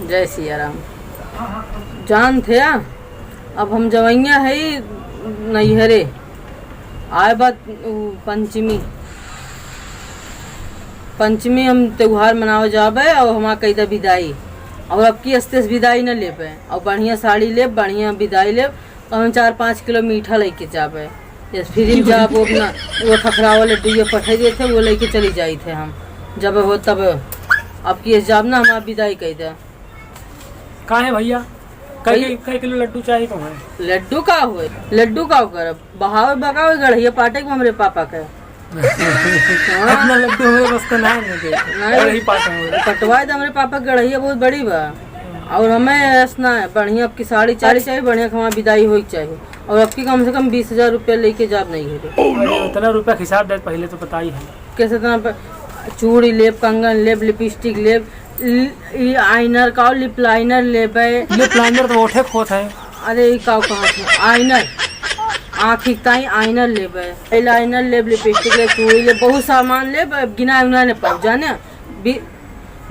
जय सिया राम। जान थे अब हम जवैया है नैहरे आए बात पंचमी हम त्योहार मनावे जाबे और हमारा कईदा विदाई और अब की अस्ते विदाई न ले पे और बढ़िया साड़ी ले बढ़िया विदाई ले और हम 4-5 किलो मीठा लेके जाबे। फिर जब वो अपना वो खखरावा लड्डू ये पठे दिए थे वो लेके चली जाई थे हम जब हो तब अब की जाब ना हमारा विदाई कही दे। कहाँ है भैया? कई किलो लड्डू चाहिए तो है? लड्डू का हुए लड्डू का कर बहावे बगावे गढ़िया पाटे को हमरे पापा के अपना लड्डू हमें बस तो नहीं कटवाए तो हमारे पापा के गढ़िया बहुत बड़ी बा और हमें ऐसा है बढ़िया आपकी साड़ी चाहिए बढ़िया हमारा विदाई हो चाहिए और आपकी कम से कम 20,000 रुपया लेके जाब नहीं है। उतना रुपया हिसाब दे पहले तो पता ही है कैसे इतना चूड़ी लेब कंगन लेब लिपस्टिक लेब आइनर का लिप लाइनर लेबे। लिप लाइनर तो ओठे खोत है। अरे का कहाँ आइनर आँखी ताई आइनर लेबे लाइनर लेब लिपस्टिक ले चूड़ी ले बहुत सामान लेब गिना उना ने पड़ जाने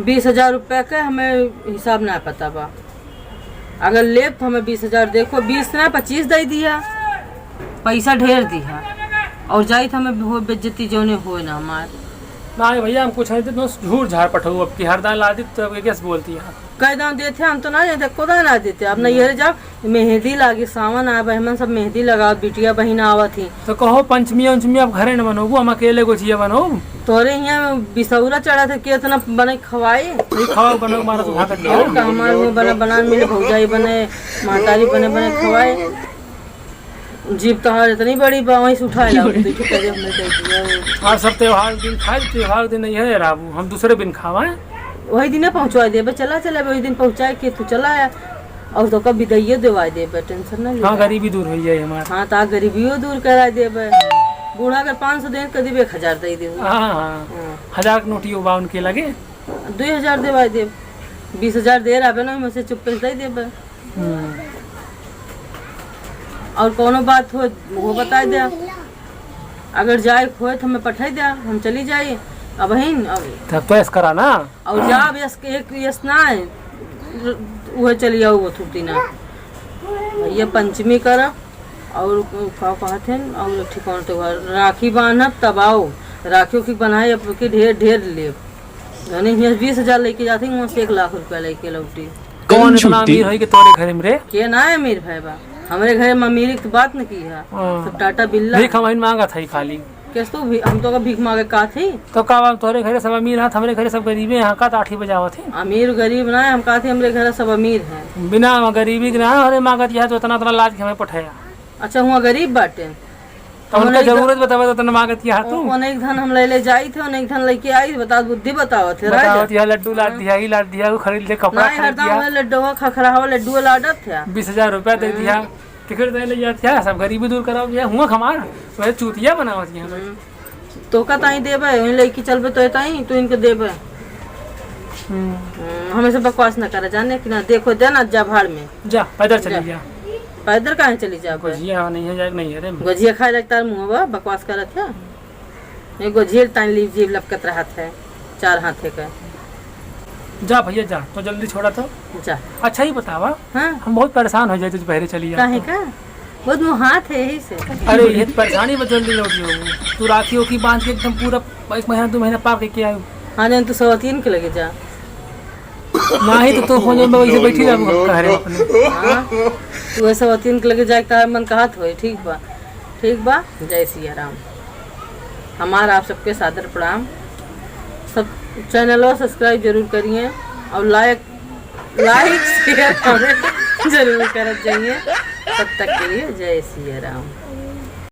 20,000 रुपया के हमें हिसाब ना पता बा। अगर लेब तो हमें 20,000 देखो 20 ना 25 दे दिया पैसा ढेर दिया और जाई तो हमें हो बेइज्जती जोने हो ना हमारे ना भैया हम कुछ नहीं थे झूठ झाड़ पठाऊ अब की हरदान ला दी तो कैसे बोलती है कई दाम देते हम तो ना देते कोदा ना देते अब नैहर जाओ मेहंदी लागी सावन आ बहन सब मेहंदी लगाओ बिटिया बहन आवा थी तो कहो पंचमी अब घरे न बनोगू हम अकेले को चाहिए बनो तोरे यहाँ बिसौरा चढ़ा थे कितना बने खवाए खाओ बनो हमारे बना बना मिले भौजाई बने मातारी बने बने खवाए जीप तो इतनी बड़ी वहीं से उठाए और सब त्योहार दिन खाए त्योहार दिन नहीं है राबू हम दूसरे दिन खावा वही दिन पहुँचवा दे चला वही दिन पहुँचाए के तू चला आया और तो कब विदाइयो देवा दे टेंशन ना। हाँ गरीबी दूर हो जाए हमारे। हाँ तो गरीबियों दूर करा दे बूढ़ा अगर 500 दे कभी 1,000 दे दे। हाँ 1,000 नोटी बा उनके लगे 2,000 देवा दे 20,000 दे रहा ना मुझसे चुप दे दे और कोनो बात हो वो बता दे अगर जाए खोए तो हमें पठाई दे हम चली जाए अब तब तो ऐसा करा ना और जाब एक यस ना वो चली आओ वो छुट्टी ना ये पंचमी कर और का कहते हैं और ठिकाना त्योहार राखी बांधब तब आओ राखियों की बनाए के ढेर ले 20,000 लेके जाते वहाँ से 1 लाख रुपया लेके लौटी। कौन इतना अमीर है कि तोरे घर में रे के ना है अमीर भाई बा हमारे घर में अमीरी की बात न की है सब टाटा बिल्ला भीख हम मांगा था खाली कैसे तो हम तो भीख मांगे का थी तो का तोरे घर सब अमीर हाथ हमारे घर सब गरीबे यहाँ का 8 बजावा थे अमीर गरीब ना हम का थे हमारे घर सब अमीर हैं बिना गरीबी के ना अरे मांगत यह तो इतना लाज के हमें पठाया। अच्छा हुआ गरीब बाटे तो उनका जरूरत बतावा तो इतना मांगत यह तू अनेक धन हम ले जाई थे अनेक धन लेके आई बता बुद्धि बताओ थे यह लड्डू लाद दिया ही लाद दिया खरीद ले कपड़ा खरीद दिया लड्डू खखरा लड्डू लाडत थे 20,000 रुपया दे दिया टिकट दे ले जाती सब गरीबी दूर कराओ हुआ खमार वह चूतिया बनावत तो का ताई देबे लेके चलबे तो ताई तू इनके देबे हमें से बकवास न करे जाने कि ना देखो देना जा भाड़ में जा पैदल चली जा पैदल कहाँ चली जा गुजिया नहीं है जाए नहीं है रे गुजिया खाए लगता मुँह बकवास करत है एगो झील ताई ली जीव लपकत रहत है 4 हाथे का जा भैया जा तो जल्दी छोड़ा तो जा। अच्छा ही बतावा हाँ हम बहुत परेशान हो जाए तुझे पहले चली जा का बहुत मुहात है यही से अरे ये परेशानी में जल्दी लौटी हो तू राखियों की बांध के एकदम पूरा 1 महीना 2 महीना पार करके आयो। हाँ जान तू 3 के लगे जा ना ही तो फोन में वैसे बैठी जा कह रहे अपने हां तू ऐसा 3 के लगे जाए तार मन कहत होए ठीक बा जय सिया राम। हमारा आप सबके सादर प्रणाम सब चैनल को सब्सक्राइब जरूर करिए और लाइक शेयर कमेंट जरूर कर जाइए। तब तक के लिए जय सिया राम।